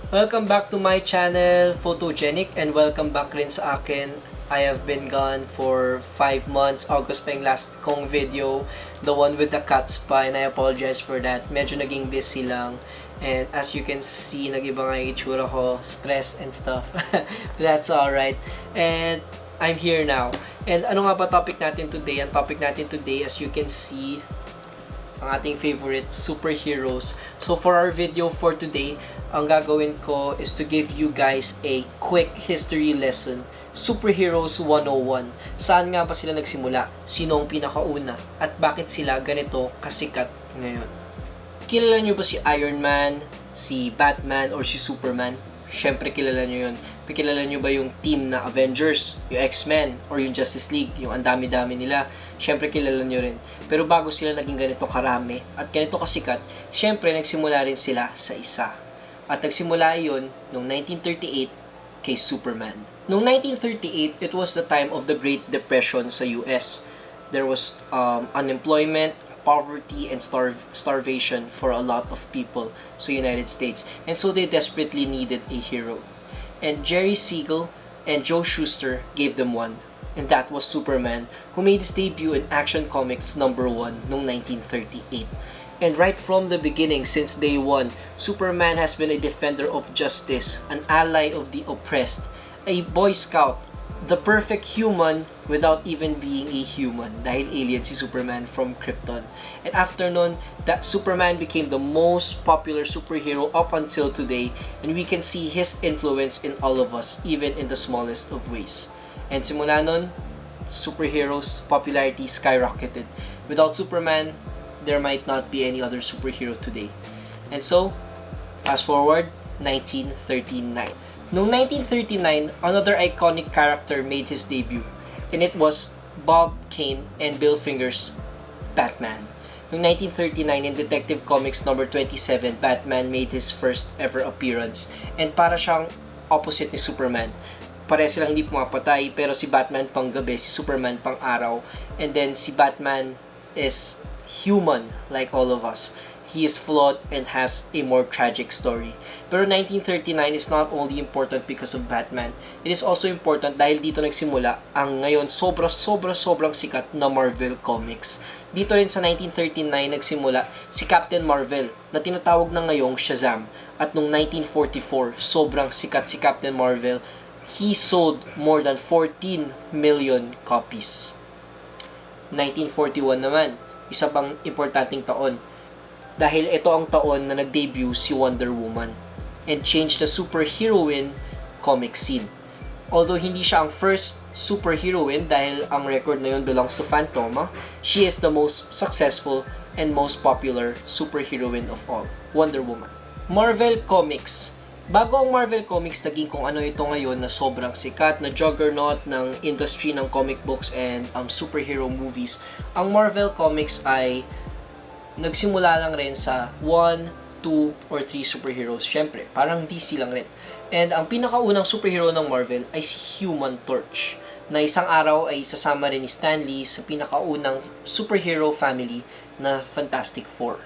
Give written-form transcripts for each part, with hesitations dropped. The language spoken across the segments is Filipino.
Welcome back to my channel, Photogenic, and welcome back rin sa akin. I have been gone for 5 months. August pa yung last kong video, the one with the cats pa, and I apologize for that. Medyo naging busy lang. And as you can see, nag-iba nga yung itsura ko, stress and stuff. That's alright. And I'm here now. And ano nga ba topic natin today? Ang topic natin today, as you can see, ang ating favorite superheroes. So for our video for today, ang gagawin ko is to give you guys a quick history lesson. Superheroes 101. Saan nga ba sila nagsimula? Sino ang pinakauna? At bakit sila ganito kasikat ngayon? Kilala nyo ba si Iron Man, si Batman, or si Superman? Syempre kilala nyo yun. Kilala nyo ba yung team na Avengers, yung X-Men, or yung Justice League, yung ang dami-dami nila? Syempre kilala nyo rin. Pero bago sila naging ganito karami at ganito kasikat, syempre nagsimula rin sila sa isa. At nagsimula yun noong 1938 kay Superman. Noong 1938, it was the time of the Great Depression sa US. There was unemployment, poverty, and starvation for a lot of people sa United States. And so they desperately needed a hero. And Jerry Siegel and Joe Shuster gave them one. And that was Superman, who made his debut in Action Comics #1 noong 1938. And right from the beginning, since day one, Superman has been a defender of justice, an ally of the oppressed, a Boy Scout, the perfect human without even being a human, dahil alien si Superman from Krypton. And after nun, that Superman became the most popular superhero up until today, and we can see his influence in all of us, even in the smallest of ways. And simula nun, superheroes' popularity skyrocketed. Without Superman, there might not be any other superhero today. And so, fast forward, 1939. Noong 1939, another iconic character made his debut, and it was Bob Kane and Bill Finger's Batman. Noong 1939, in Detective Comics number 27, Batman made his first ever appearance, and para siyang opposite ni Superman. Pareha silang hindi pumapatay, pero si Batman pang gabi, si Superman pang araw, and then si Batman is human like all of us. He is flawed and has a more tragic story. Pero 1939 is not only important because of Batman. It is also important dahil dito nagsimula ang ngayon sobrang sikat na Marvel Comics. Dito rin sa 1939 nagsimula si Captain Marvel na tinatawag na ngayong Shazam. At noong 1944, sobrang sikat si Captain Marvel. He sold more than 14 million copies. 1941 naman, isa pang importanteng taon. Dahil ito ang taon na nag-debut si Wonder Woman and changed the superheroine comic scene. Although hindi siya ang first superheroine dahil ang record na yun belongs to Phantoma, she is the most successful and most popular superheroine of all, Wonder Woman. Marvel Comics. Bago ang Marvel Comics, naging kung ano ito ngayon na sobrang sikat na juggernaut ng industry ng comic books and superhero movies, ang Marvel Comics ay nagsimula lang rin sa 1, 2, or 3 superheroes. Syempre, parang DC lang rin. And ang pinakaunang superhero ng Marvel ay si Human Torch, na isang araw ay sasama rin ni Stan Lee sa pinakaunang superhero family na Fantastic Four.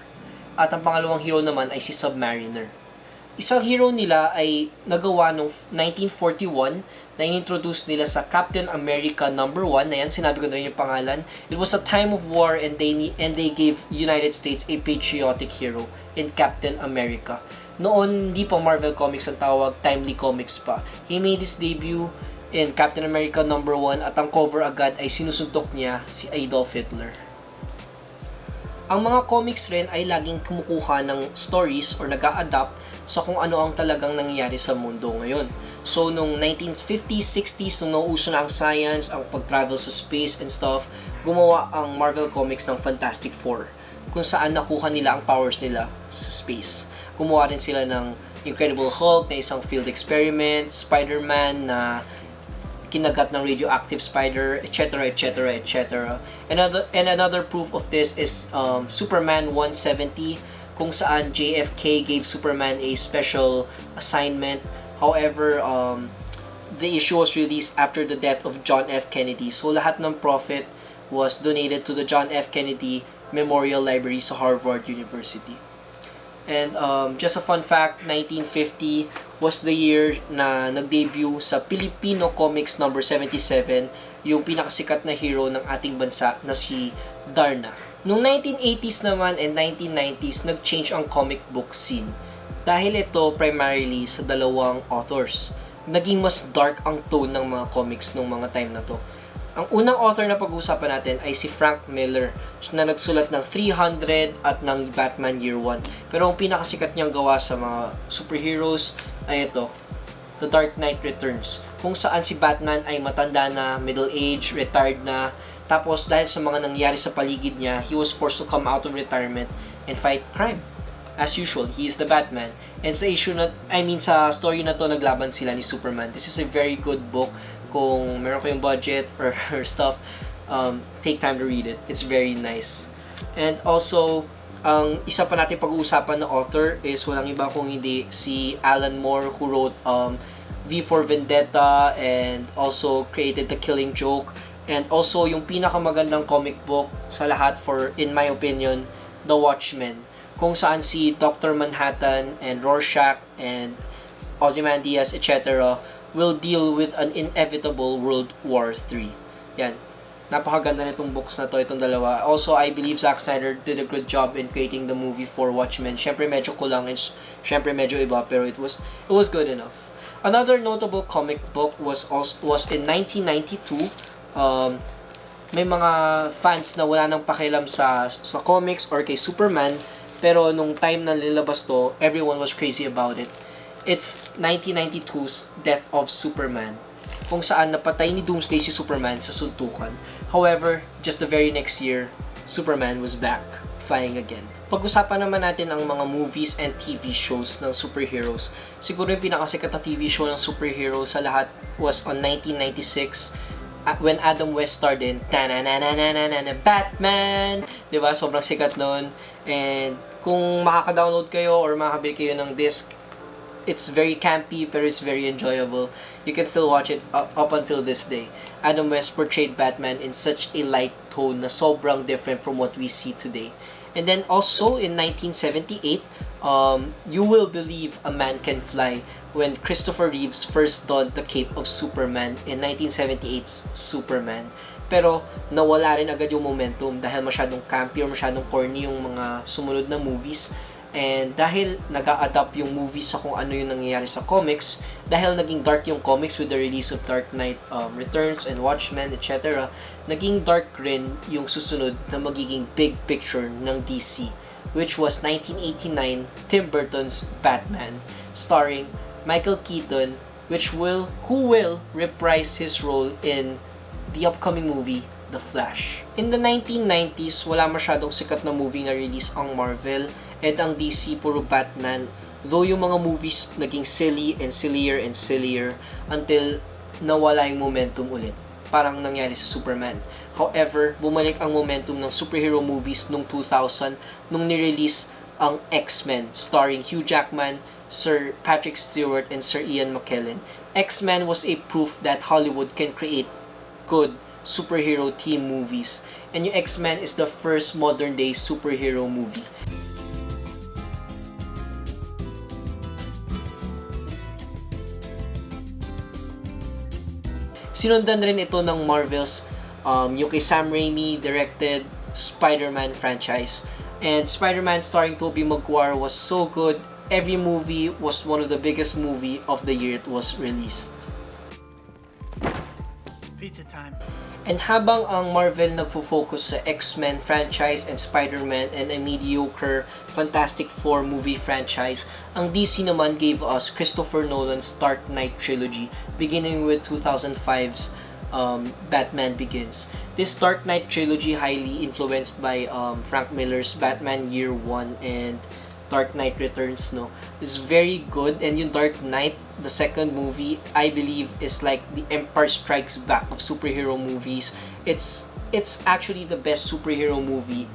At ang pangalawang hero naman ay si Submariner. Isang hero nila ay nagawa noong 1941 na in-introduce nila sa Captain America #1. Na yan, sinabi ko na rin yung pangalan. It was a time of war and they gave United States a patriotic hero in Captain America. Noon, hindi pa Marvel Comics ang tawag, Timely Comics pa. He made his debut in Captain America #1 at ang cover agad ay sinusuntok niya si Adolf Hitler. Ang mga comics rin ay laging kumukuha ng stories or nag-a-adapt sa kung ano ang talagang nangyayari sa mundo ngayon. So, noong 1950s, 60s, nung nauuso na ang science, ang pag-travel sa space and stuff, gumawa ang Marvel Comics ng Fantastic Four, kung saan nakuha nila ang powers nila sa space. Gumawa rin sila ng Incredible Hulk na isang field experiment, Spider-Man na kinagat ng radioactive spider, etc., etc., etc. Another proof of this is Superman 170, kung saan JFK gave Superman a special assignment. However, the issue was released after the death of John F. Kennedy. So lahat ng profit was donated to the John F. Kennedy Memorial Library sa Harvard University. And just a fun fact, 1950 was the year na nag-debut sa Filipino Comics number 77 yung pinakasikat na hero ng ating bansa na si Darna. Noong 1980s naman and 1990s, nag-change ang comic book scene. Dahil ito primarily sa dalawang authors. Naging mas dark ang tone ng mga comics nung mga time na to. Ang unang author na pag-uusapan natin ay si Frank Miller na nagsulat ng 300 at ng Batman Year 1. Pero ang pinakasikat niyang gawa sa mga superheroes ay ito, The Dark Knight Returns, kung saan si Batman ay matanda na, middle age, retired na, tapos dahil sa mga nangyari sa paligid niya, he was forced to come out of retirement and fight crime. As usual, he is the Batman. And sa sa story na to, naglaban sila ni Superman. This is a very good book. Kung meron kayong budget or stuff, take time to read it. It's very nice. And also, ang isa pa natin pag-uusapan na author is walang iba kung hindi si Alan Moore, who wrote V for Vendetta and also created The Killing Joke, and also yung pinakamagandang comic book sa lahat for, in my opinion, The Watchmen, kung saan si Dr. Manhattan and Rorschach and Ozymandias, etc. will deal with an inevitable World War III. Yan. Napakaganda nitong books na to, itong dalawa. Also, I believe Zack Snyder did a good job in creating the movie for Watchmen. Syempre medyo kulang and syempre medyo iba, pero it was good enough. Another notable comic book was in 1992. May mga fans na wala nang pakialam sa comics or kay Superman, pero nung time na nilabas to, everyone was crazy about it. It's 1992's Death of Superman, kung saan napatay ni Doomsday si Superman sa suntukan. However, just the very next year, Superman was back, flying again. Pag-usapan naman natin ang mga movies and TV shows ng superheroes. Siguro yung pinakasikat na TV show ng superhero sa lahat was on 1996, when Adam West starred in Batman, diba? Sobrang sikat nun. And kung makaka-download kayo or makakabili kayo ng disc, it's very campy, pero it's very enjoyable. You can still watch it up until this day. Adam West portrayed Batman in such a light tone na sobrang different from what we see today. And then also in 1978, You Will Believe a Man Can Fly, when Christopher Reeves first donned the cape of Superman in 1978's Superman. Pero nawala rin agad yung momentum dahil masyadong campy or masyadong corny yung mga sumunod na movies. And dahil nag-a-adapt yung movies sa kung ano yung nangyayari sa comics, dahil naging dark yung comics with the release of Dark Knight Returns and Watchmen, etc., naging dark rin yung susunod na magiging big picture ng DC, which was 1989 Tim Burton's Batman, starring Michael Keaton, who will reprise his role in the upcoming movie The Flash. In the 1990s, wala masyadong sikat na movie na release ang Marvel, and ang DC puro Batman, though yung mga movies naging silly and sillier and sillier until nawala yung momentum ulit. Parang nangyari sa Superman. However, bumalik ang momentum ng superhero movies nung 2000 nung nirelease ang X-Men starring Hugh Jackman, Sir Patrick Stewart, and Sir Ian McKellen. X-Men was a proof that Hollywood can create good superhero team movies, and yung X-Men is the first modern day superhero movie. Sinundan rin ito ng Marvel's yung kay Sam Raimi directed Spider-Man franchise, and Spider-Man starring Tobey Maguire was so good. Every movie was one of the biggest movie of the year it was released. Pizza time. And habang ang Marvel nagfo-focus sa X-Men franchise and Spider-Man and a mediocre Fantastic Four movie franchise, ang DC naman gave us Christopher Nolan's Dark Knight trilogy, beginning with 2005's Batman Begins. This Dark Knight trilogy, highly influenced by Frank Miller's Batman Year 1 and Dark Knight Returns, is very good. And yung Dark Knight, the second movie, I believe is like the Empire Strikes Back of superhero movies. It's actually the best superhero movie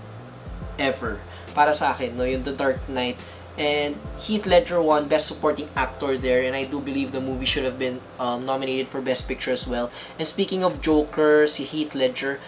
ever para sa akin, yung The Dark Knight. And Heath Ledger won Best Supporting Actor there, and I do believe the movie should have been nominated for Best Picture as well. And speaking of Joker, si Heath Ledger,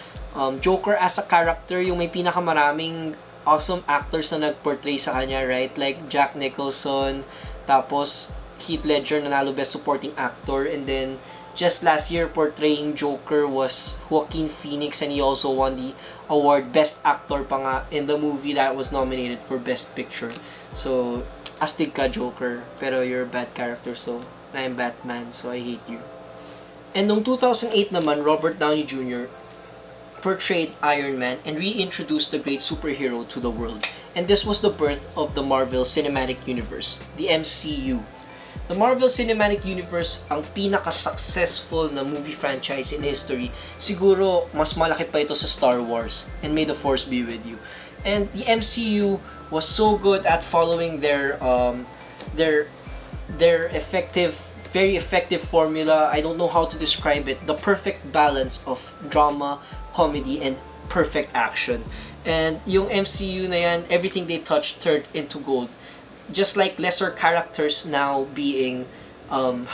Joker as a character, yung may pinakamaraming awesome actors na nag-portray sa kanya, right? Like Jack Nicholson, tapos Heath Ledger nanalo Best Supporting Actor, and then just last year portraying Joker was Joaquin Phoenix, and he also won the award Best Actor pa nga in the movie that was nominated for Best Picture. So, astig ka Joker, pero you're a bad character, so I'm Batman, so I hate you. And noong 2008 naman, Robert Downey Jr. portrayed Iron Man and reintroduced the great superhero to the world. And this was the birth of the Marvel Cinematic Universe, the MCU. The Marvel Cinematic Universe ang pinaka-successful na movie franchise in history. Siguro, mas malaki pa ito sa Star Wars. And may the Force be with you. And the MCU was so good at following their effective, very effective formula. I don't know how to describe it. The perfect balance of drama, comedy, and perfect action. And yung MCU na yan, everything they touched turned into gold. Just like lesser characters now being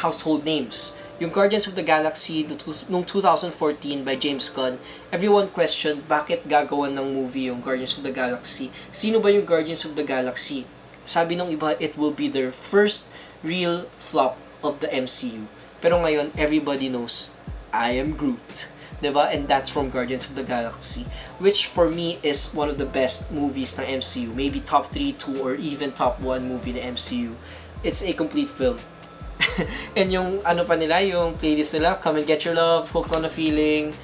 household names. Yung Guardians of the Galaxy noong 2014 by James Gunn, everyone questioned bakit gagawan ng movie yung Guardians of the Galaxy. Sino ba yung Guardians of the Galaxy? Sabi nung iba, it will be their first real flop of the MCU. Pero ngayon, everybody knows, I am Groot. Diba? And that's from Guardians of the Galaxy, which for me is one of the best movies ng MCU. Maybe top 3, 2, or even top 1 movie ng MCU. It's a complete film. And yung ano pa nila, yung playlist nila, Come and Get Your Love, Hooked on a Feeling,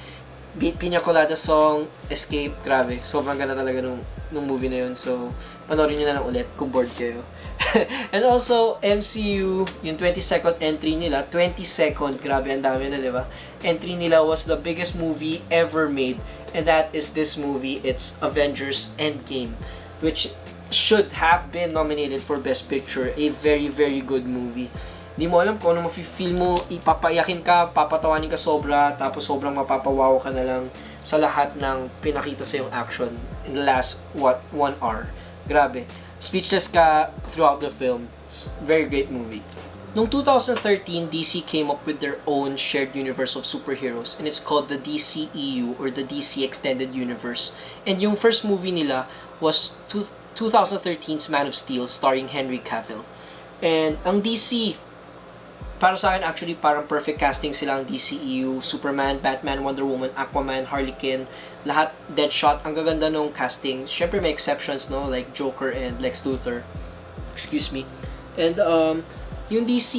Pina Colada Song, Escape, grabe. Sobrang ganda talaga nung movie na yun. So, panoorin nyo na lang ulit kung bored kayo. And also, MCU, yung 22nd entry nila, 22nd, grabe, ang dami na, di ba? Entry nila was the biggest movie ever made, and that is this movie. It's Avengers Endgame, which should have been nominated for Best Picture. A very, very good movie. Di mo alam kung ano mafe-feel mo, ipapayakin ka, papatawanin ka sobra, tapos sobrang mapapawaw ka na lang sa lahat ng pinakita sa yung action in the last, 1 hour. Grabe. Speechless ka throughout the film. Very great movie. Noong 2013, DC came up with their own shared universe of superheroes, and it's called the DCEU, or the DC Extended Universe. And yung first movie nila was 2013's Man of Steel, starring Henry Cavill. And ang DC, para sa akin actually parang perfect casting sila ang DCEU, Superman, Batman, Wonder Woman, Aquaman, Harley Quinn, lahat Deadshot. Ang gaganda nung casting. Syempre may exceptions, no, like Joker and Lex Luthor. Excuse me. And yung DC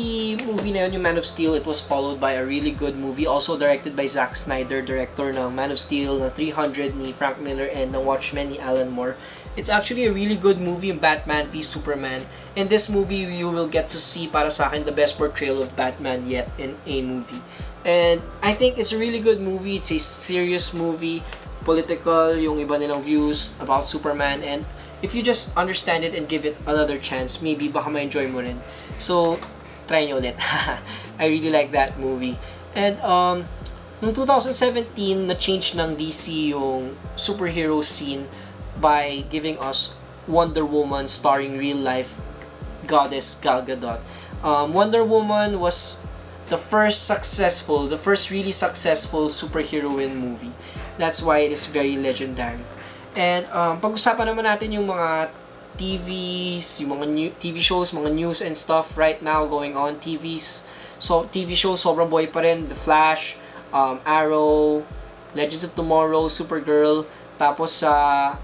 movie na yun, yung Man of Steel, it was followed by a really good movie, also directed by Zack Snyder, director ng Man of Steel, ng 300 ni Frank Miller, and ng Watchmen ni Alan Moore. It's actually a really good movie, Batman v Superman. In this movie, you will get to see, para sa akin, the best portrayal of Batman yet in a movie. And I think it's a really good movie. It's a serious movie, political, yung iba nilang views about Superman. And if you just understand it and give it another chance, maybe baka ma-enjoy mo rin. So, try nyo ulit. I really like that movie. And noong 2017, na-change ng DC yung superhero scene by giving us Wonder Woman starring real-life goddess Gal Gadot. Wonder Woman was the first really successful superheroine movie. That's why it is very legendary. And pag-usapan naman natin yung mga TVs, yung mga TV shows, mga news and stuff right now going on. So TV shows, sobrang boy pa rin. The Flash, Arrow, Legends of Tomorrow, Supergirl, tapos sa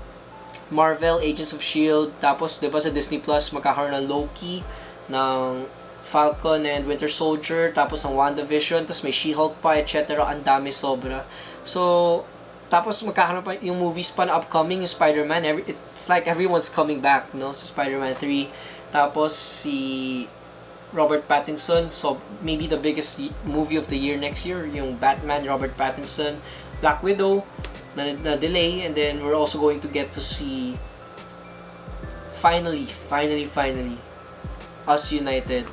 Marvel, Agents of S.H.I.E.L.D., tapos diba sa Disney Plus magkakaroon ng Loki, ng Falcon and Winter Soldier, tapos ng WandaVision, tapos may She-Hulk pa, etc. Ang dami sobra. So, tapos magkakaroon pa yung movies pa na upcoming, yung Spider-Man, it's like everyone's coming back, no? Sa Spider-Man 3. Tapos si Robert Pattinson, so maybe the biggest movie of the year next year, yung Batman, Robert Pattinson, Black Widow, na delay, and then we're also going to get to see finally us united.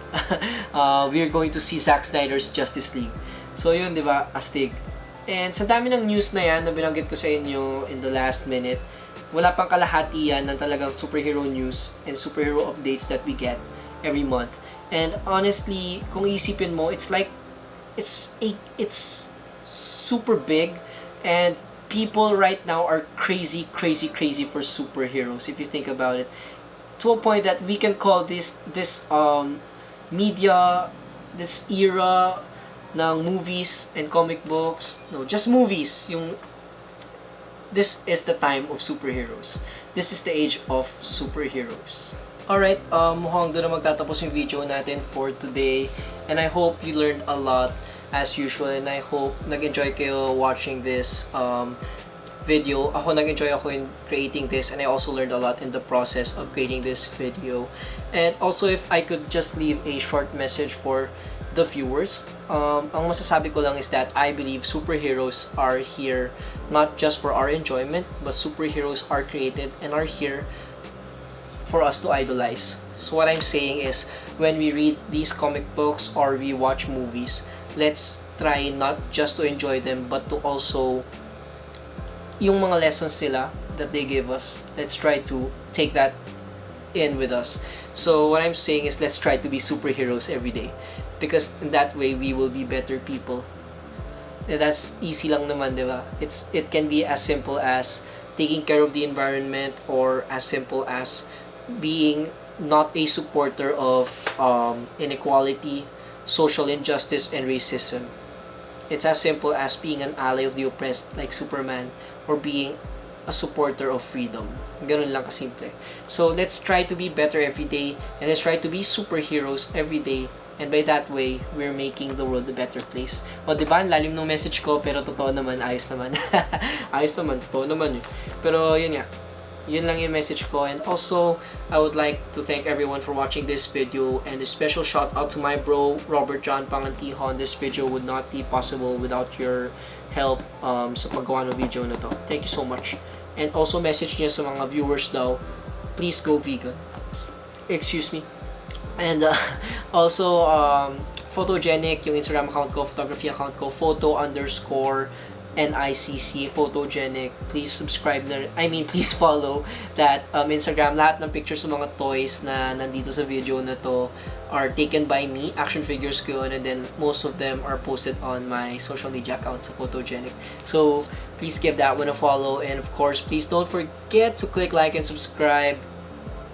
We're going to see Zack Snyder's Justice League. So yun, di ba? Astig. And sa dami ng news na yan na binanggit ko sa inyo in the last minute, wala pang kalahati yan ng talagang superhero news and superhero updates that we get every month. And honestly, kung isipin mo, it's like it's super big, and people right now are crazy for superheroes, if you think about it, to a point that we can call this media, this era ng movies and comic books. No, just movies. This is the time of superheroes. This is the age of superheroes. Alright, mukhang doon na magtatapos yung video natin for today. And I hope you learned a lot as usual. And I hope nag-enjoy kayo watching this video. Nag-enjoy ako in creating this. And I also learned a lot in the process of creating this video. And also, if I could just leave a short message for the viewers, ang masasabi ko lang is that I believe superheroes are here not just for our enjoyment, but superheroes are created and are here for us to idolize. So what I'm saying is, when we read these comic books or we watch movies, let's try not just to enjoy them, but to also, yung mga lessons nila that they give us, let's try to take that in with us. So what I'm saying is, let's try to be superheroes every day. Because in that way, we will be better people. And that's easy lang naman, di ba? It can be as simple as taking care of the environment, or as simple as being not a supporter of inequality, social injustice, and racism. It's as simple as being an ally of the oppressed, like Superman, or being a supporter of freedom. Ganun lang kasimple. So let's try to be better every day, and let's try to be superheroes every day. And by that way, we're making the world a better place. O, diba? Ang lalim ng message ko, pero totoo naman, ayos naman. Ayos naman, totoo naman eh. Pero yun nga, yun lang yung message ko. And also, I would like to thank everyone for watching this video. And a special shout out to my bro, Robert John Pangantihon. This video would not be possible without your help sa paggawa ng video na to. Thank you so much. And also, message niya sa mga viewers daw, please go vegan. Excuse me. And also, photogenic, yung Instagram account ko, photography account ko, photo_NICC, photogenic. Please subscribe na, please follow that Instagram. Lahat ng pictures ng mga toys na nandito sa video na to are taken by me. Action figures ko yun, and then most of them are posted on my social media account sa photogenic. So, please give that one a follow. And of course, please don't forget to click like and subscribe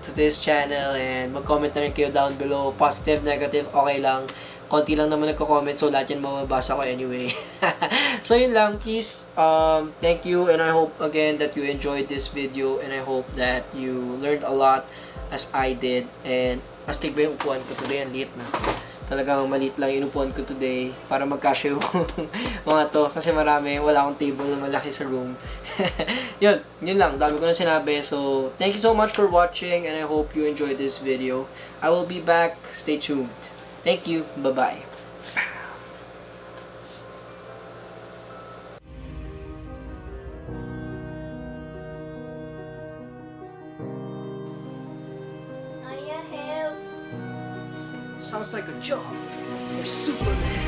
to this channel, and mag-comment na rin kayo down below, positive, negative, okay lang. Konti lang naman nagko-comment, so lahat yan mababasa ko anyway. So yun lang, please, thank you, and I hope again that you enjoyed this video, and I hope that you learned a lot as I did. And astig ba yung upuan ko today? Ang liit na. Talagang maliit lang yung upuan ko today para magkasya yung mga to, kasi marami, wala akong table na malaki sa room. yun lang, dami ko na sinabi. So thank you so much for watching, and I hope you enjoyed this video. I will be back, stay tuned. Thank you, bye bye. Aya, help! Sounds like a job for Superman.